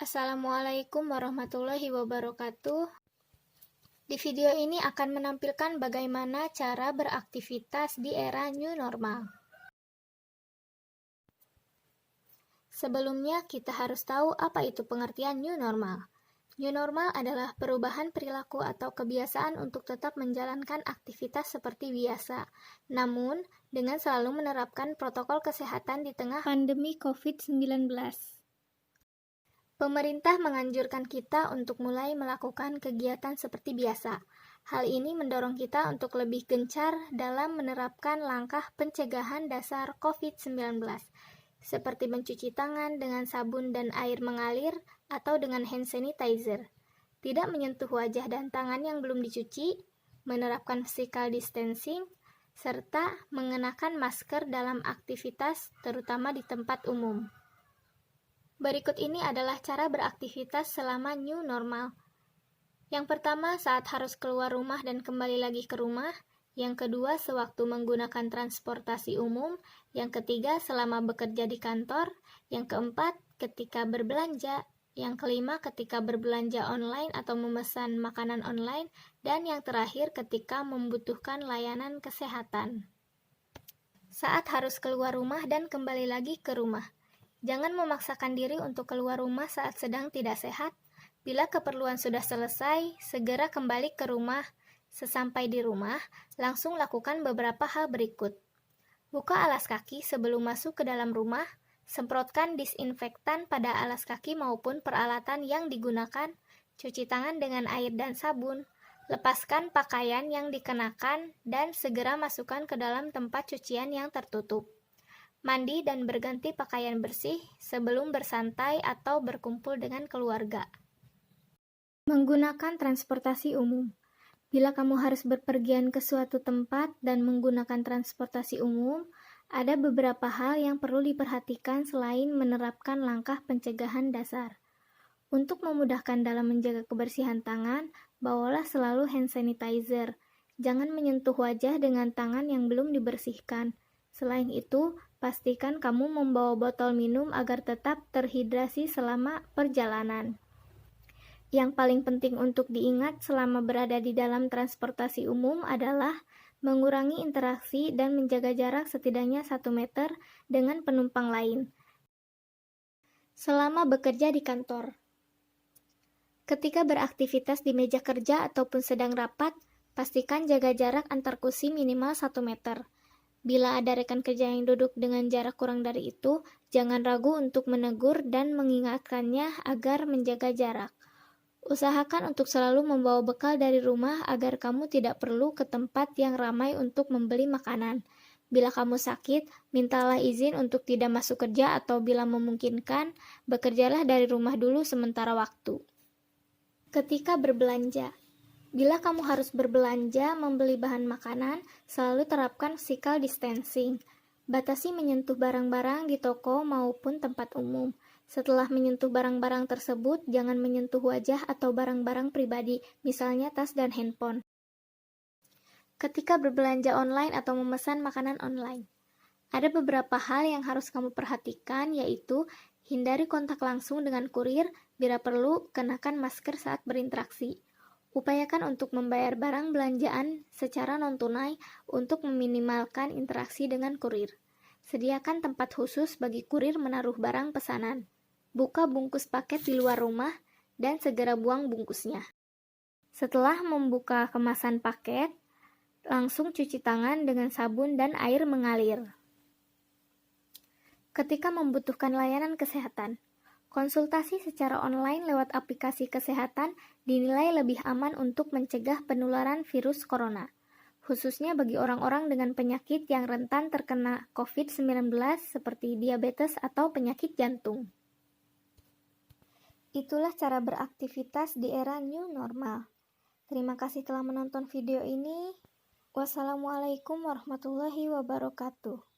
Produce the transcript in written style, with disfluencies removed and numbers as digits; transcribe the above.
Assalamualaikum warahmatullahi wabarakatuh. Di video ini akan menampilkan bagaimana cara beraktivitas di era new normal. Sebelumnya, kita harus tahu apa itu pengertian new normal. New normal adalah perubahan perilaku atau kebiasaan untuk tetap menjalankan aktivitas seperti biasa, namun dengan selalu menerapkan protokol kesehatan di tengah pandemi COVID-19. Pemerintah menganjurkan kita untuk mulai melakukan kegiatan seperti biasa. Hal ini mendorong kita untuk lebih gencar dalam menerapkan langkah pencegahan dasar COVID-19, seperti mencuci tangan dengan sabun dan air mengalir atau dengan hand sanitizer, tidak menyentuh wajah dan tangan yang belum dicuci, menerapkan physical distancing, serta mengenakan masker dalam aktivitas terutama di tempat umum. Berikut ini adalah cara beraktivitas selama new normal. Yang pertama, saat harus keluar rumah dan kembali lagi ke rumah. Yang kedua, sewaktu menggunakan transportasi umum. Yang ketiga, selama bekerja di kantor. Yang keempat, ketika berbelanja. Yang kelima, ketika berbelanja online atau memesan makanan online. Dan yang terakhir, ketika membutuhkan layanan kesehatan. Saat harus keluar rumah dan kembali lagi ke rumah. Jangan memaksakan diri untuk keluar rumah saat sedang tidak sehat. Bila keperluan sudah selesai, segera kembali ke rumah. Sesampai di rumah, langsung lakukan beberapa hal berikut. Buka alas kaki sebelum masuk ke dalam rumah. Semprotkan disinfektan pada alas kaki maupun peralatan yang digunakan. Cuci tangan dengan air dan sabun. Lepaskan pakaian yang dikenakan dan segera masukkan ke dalam tempat cucian yang tertutup. Mandi dan berganti pakaian bersih sebelum bersantai atau berkumpul dengan keluarga. Menggunakan transportasi umum. Bila kamu harus berpergian ke suatu tempat dan menggunakan transportasi umum, ada beberapa hal yang perlu diperhatikan selain menerapkan langkah pencegahan dasar. Untuk memudahkan dalam menjaga kebersihan tangan, bawalah selalu hand sanitizer. Jangan menyentuh wajah dengan tangan yang belum dibersihkan. Selain itu, pastikan kamu membawa botol minum agar tetap terhidrasi selama perjalanan. Yang paling penting untuk diingat selama berada di dalam transportasi umum adalah mengurangi interaksi dan menjaga jarak setidaknya 1 meter dengan penumpang lain. Selama bekerja di kantor. Ketika beraktivitas di meja kerja ataupun sedang rapat, pastikan jaga jarak antar kursi minimal 1 meter. Bila ada rekan kerja yang duduk dengan jarak kurang dari itu, jangan ragu untuk menegur dan mengingatkannya agar menjaga jarak. Usahakan untuk selalu membawa bekal dari rumah agar kamu tidak perlu ke tempat yang ramai untuk membeli makanan. Bila kamu sakit, mintalah izin untuk tidak masuk kerja atau bila memungkinkan, bekerjalah dari rumah dulu sementara waktu. Ketika berbelanja. Bila kamu harus berbelanja, membeli bahan makanan, selalu terapkan physical distancing. Batasi menyentuh barang-barang di toko maupun tempat umum. Setelah menyentuh barang-barang tersebut, jangan menyentuh wajah atau barang-barang pribadi, misalnya tas dan handphone. Ketika berbelanja online atau memesan makanan online, ada beberapa hal yang harus kamu perhatikan, yaitu hindari kontak langsung dengan kurir, bila perlu, kenakan masker saat berinteraksi. Upayakan untuk membayar barang belanjaan secara non-tunai untuk meminimalkan interaksi dengan kurir. Sediakan tempat khusus bagi kurir menaruh barang pesanan. Buka bungkus paket di luar rumah dan segera buang bungkusnya. Setelah membuka kemasan paket, langsung cuci tangan dengan sabun dan air mengalir. Ketika membutuhkan layanan kesehatan, konsultasi secara online lewat aplikasi kesehatan dinilai lebih aman untuk mencegah penularan virus corona, khususnya bagi orang-orang dengan penyakit yang rentan terkena COVID-19 seperti diabetes atau penyakit jantung. Itulah cara beraktivitas di era new normal. Terima kasih telah menonton video ini. Wassalamualaikum warahmatullahi wabarakatuh.